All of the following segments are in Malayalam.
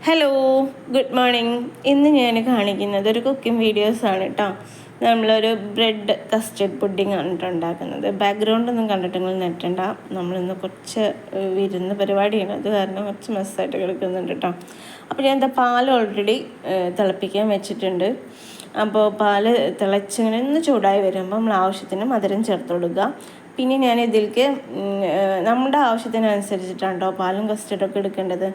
Hello, good morning. ഇന്ന് ഞാൻ കാണിക്കുന്നത് ഒരു കുക്കിംഗ് വീഡിയോസാണ് കേട്ടോ. നമ്മളൊരു ബ്രെഡ് കസ്റ്റർഡ് പുഡിംഗ് ആണ് കേട്ടോ ഉണ്ടാക്കുന്നത്. ബാക്ക്ഗ്രൗണ്ടൊന്നും കണ്ടിട്ട് നിങ്ങൾ നെറ്റണ്ട. നമ്മളിന്ന് കുറച്ച് വിരുന്ന് പരിപാടിയാണ്, അത് കാരണം കുറച്ച് മെസ്സായിട്ട് കിടക്കുന്നുണ്ട് കേട്ടോ. അപ്പോൾ ഞാൻ എന്താ പാൽ ഓൾറെഡി തിളപ്പിക്കാൻ വെച്ചിട്ടുണ്ട്. അപ്പോൾ പാല് തിളച്ചിങ്ങനെ ഒന്ന് ചൂടായി വരുമ്പോൾ നമ്മൾ ആവശ്യത്തിന് മധുരം ചേർത്ത് കൊടുക്കുക. പിന്നെ ഞാൻ ഇതിലേക്ക് നമ്മുടെ ആവശ്യത്തിനനുസരിച്ചിട്ടാണ് കേട്ടോ പാലും കസ്റ്റർഡൊക്കെ എടുക്കേണ്ടത്.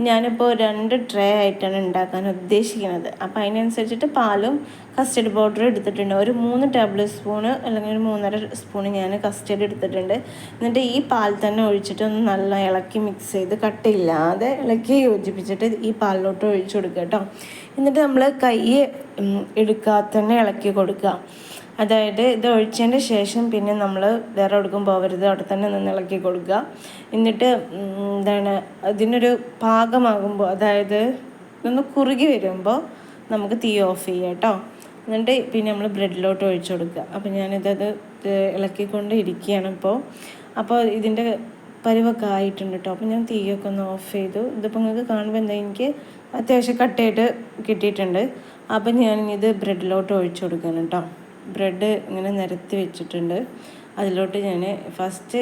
ഞാനിപ്പോൾ 2 ട്രേ ആയിട്ടാണ് ഉണ്ടാക്കാൻ ഉദ്ദേശിക്കുന്നത്. അപ്പോൾ അതിനനുസരിച്ചിട്ട് പാലും കസ്റ്റർഡ് പൗഡർ എടുത്തിട്ടുണ്ട്. ഒരു 3 ടേബിൾ സ്പൂണ് അല്ലെങ്കിൽ ഒരു 3.5 സ്പൂണ് ഞാൻ കസ്റ്റർഡ് എടുത്തിട്ടുണ്ട്. എന്നിട്ട് ഈ പാൽ തന്നെ ഒഴിച്ചിട്ട് ഒന്ന് നല്ല ഇളക്കി മിക്സ് ചെയ്ത് കട്ടയില്ലാതെ ഇളക്കി യോജിപ്പിച്ചിട്ട് ഈ പാലിലോട്ട് ഒഴിച്ചു കൊടുക്കുക കേട്ടോ. എന്നിട്ട് നമ്മൾ കൈ എടുക്കാതെ തന്നെ ഇളക്കി കൊടുക്കുക. അതായത് ഇത് ഒഴിച്ചതിൻ്റെ ശേഷം പിന്നെ നമ്മൾ വേറെ എവിടേക്കും പോകരുത്, അവിടെ തന്നെ നിന്ന് ഇളക്കി കൊടുക്കുക. എന്നിട്ട് അതിനൊരു പാകമാകുമ്പോൾ, അതായത് ഒന്ന് കുറുകി വരുമ്പോൾ നമുക്ക് തീ ഓഫ് ചെയ്യാം കേട്ടോ. എന്നിട്ട് പിന്നെ നമ്മൾ ബ്രെഡിലോട്ട് ഒഴിച്ചു കൊടുക്കുക. അപ്പോൾ ഞാനിതത് ഇളക്കിക്കൊണ്ട് ഇരിക്കുകയാണ് അപ്പോൾ ഇതിൻ്റെ പരിവൊക്കെ ആയിട്ടുണ്ട് കേട്ടോ. അപ്പോൾ ഞാൻ തീയൊക്കെ ഒന്ന് ഓഫ് ചെയ്തു. ഇതിപ്പോൾ നിങ്ങൾക്ക് കാണുമ്പോൾ എനിക്ക് അത്യാവശ്യം കട്ടയായിട്ട് കിട്ടിയിട്ടുണ്ട്. അപ്പോൾ ഞാനിത് ബ്രെഡിലോട്ട് ഒഴിച്ചു കൊടുക്കണം കേട്ടോ. ബ്രെഡ് ഇങ്ങനെ നിരത്തി വെച്ചിട്ടുണ്ട്. അതിലോട്ട് ഞാൻ ഫസ്റ്റ്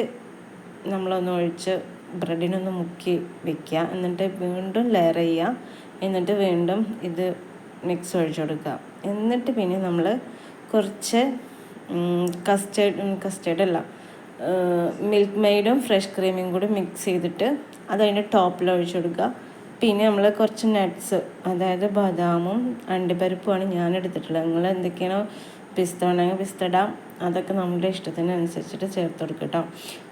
നമ്മളൊന്ന് ഒഴിച്ച് ബ്രെഡിനൊന്ന് മുക്കി വയ്ക്കുക. എന്നിട്ട് വീണ്ടും ലെയർ ചെയ്യുക. എന്നിട്ട് വീണ്ടും ഇത് മിക്സ് ഒഴിച്ചു കൊടുക്കുക. എന്നിട്ട് പിന്നെ നമ്മൾ കുറച്ച് കസ്റ്റേർഡല്ല മിൽക്ക് മെയ്ഡും ഫ്രഷ് ക്രീമും കൂടി മിക്സ് ചെയ്തിട്ട് അതതിൻ്റെ ടോപ്പിൽ ഒഴിച്ചു കൊടുക്കുക. പിന്നെ നമ്മൾ കുറച്ച് നട്ട്സ്, അതായത് ബദാമും അണ്ടിപ്പരിപ്പുമാണ് ഞാൻ എടുത്തിട്ടുള്ളത്. നിങ്ങൾ എന്തൊക്കെയാണോ പിസ്ത വേണമെങ്കിൽ പിസ്ത ഇടാം, അതൊക്കെ നമ്മുടെ ഇഷ്ടത്തിനനുസരിച്ചിട്ട് ചേർത്ത് കൊടുക്കുക കേട്ടോ.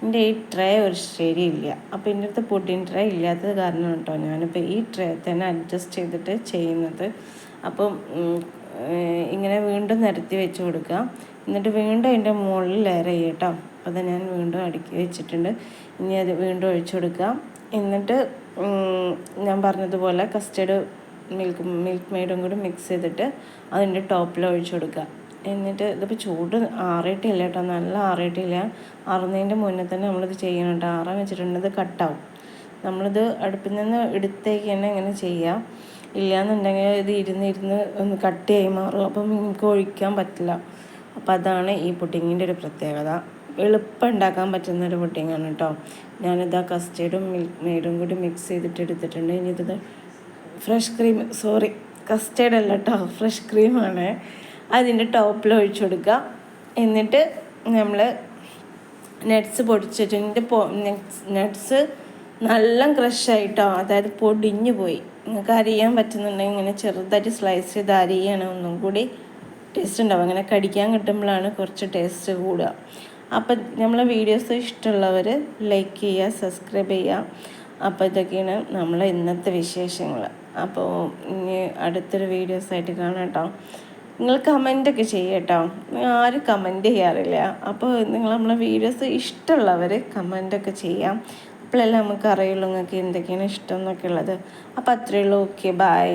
എൻ്റെ ഈ ട്രേ ഒരു ശരിയില്ല. അപ്പോൾ എൻ്റെ അടുത്ത് പുഡിംഗ് ട്രേ ഇല്ലാത്തത് കാരണം കേട്ടോ ഞാനിപ്പോൾ ഈ ട്രേ തന്നെ അഡ്ജസ്റ്റ് ചെയ്തിട്ട് ചെയ്യുന്നത്. അപ്പം ഇങ്ങനെ വീണ്ടും നിരത്തി വെച്ച് കൊടുക്കുക. എന്നിട്ട് വീണ്ടും അതിൻ്റെ മുകളിൽ ലെയർ ചെയ്യുക കേട്ടോ. അത് ഞാൻ വീണ്ടും അടുക്കി വെച്ചിട്ടുണ്ട്. ഇനി അത് വീണ്ടും ഒഴിച്ചു കൊടുക്കുക. എന്നിട്ട് ഞാൻ പറഞ്ഞതുപോലെ കസ്റ്റർഡ് മിൽക്ക് മെയ്ഡും കൂടി മിക്സ് ചെയ്തിട്ട് അതിൻ്റെ ടോപ്പിൽ ഒഴിച്ചു കൊടുക്കുക. എന്നിട്ട് ഇതിപ്പോൾ ചൂട് ആറിയിട്ടില്ല കേട്ടോ, നല്ല ആറിയിട്ടില്ല. ആറുന്നതിൻ്റെ മുന്നേ തന്നെ നമ്മളിത് ചെയ്യണം കേട്ടോ. ആറാൻ വെച്ചിട്ടുണ്ടെങ്കിൽ കട്ടാവും. നമ്മളിത് അടുപ്പിൽ നിന്ന് എടുത്തേക്ക് തന്നെ ഇങ്ങനെ ചെയ്യാം. ഇല്ലയെന്നുണ്ടെങ്കിൽ ഇത് ഇരുന്ന് ഒന്ന് കട്ടിയായി മാറും. അപ്പം നിങ്ങൾക്ക് ഒഴിക്കാൻ പറ്റില്ല. അപ്പം അതാണ് ഈ പുഡിങ്ങിൻ്റെ ഒരു പ്രത്യേകത. എളുപ്പം ഉണ്ടാക്കാൻ പറ്റുന്നൊരു പുഡിങ്ങാണ് കേട്ടോ. ഞാനിതാ കസ്റ്റേർഡും മിൽക്ക് മെയ്ഡും കൂടി മിക്സ് ചെയ്തിട്ട് എടുത്തിട്ടുണ്ട്. ഇനി ഇത് കസ്റ്റേർഡ് അല്ല കേട്ടോ, ഫ്രഷ് ക്രീമാണ്. അതിൻ്റെ ടോപ്പിൽ ഒഴിച്ചു കൊടുക്കുക. എന്നിട്ട് നമ്മൾ നട്ട്സ് പൊടിച്ചിട്ട് നട്ട്സ് നല്ല ക്രഷായിട്ടോ, അതായത് പൊടിഞ്ഞു പോയി. നിങ്ങൾക്ക് അരിയാൻ പറ്റുന്നുണ്ടെങ്കിൽ ഇങ്ങനെ ചെറുതായിട്ട് സ്ലൈസ് ചെയ്ത് അരിയണം, ഒന്നും കൂടി ടേസ്റ്റ് ഉണ്ടാവും. അങ്ങനെ കടിക്കാൻ കിട്ടുമ്പോഴാണ് കുറച്ച് ടേസ്റ്റ് കൂടുക. അപ്പം നമ്മളെ വീഡിയോസ് ഇഷ്ടമുള്ളവർ ലൈക്ക് ചെയ്യുക, സബ്സ്ക്രൈബ് ചെയ്യുക. അപ്പോൾ ഇതൊക്കെയാണ് നമ്മളെ ഇന്നത്തെ വിശേഷങ്ങൾ. അപ്പോൾ ഇനി അടുത്തൊരു വീഡിയോസായിട്ട് കാണാം കേട്ടോ. നിങ്ങൾ കമൻറ്റൊക്കെ ചെയ്യുക കേട്ടോ. ആരും കമൻറ്റ് ചെയ്യാറില്ല. അപ്പോൾ നിങ്ങൾ നമ്മളെ വീഡിയോസ് ഇഷ്ടമുള്ളവർ കമൻറ്റൊക്കെ ചെയ്യാം. അപ്പോഴെല്ലാം നമുക്ക് അറിയുള്ളൂ നിങ്ങൾക്ക് എന്തൊക്കെയാണ് ഇഷ്ടം എന്നൊക്കെ ഉള്ളത്. അപ്പോൾ അത്രയേ ഉള്ളൂ. Okay, by.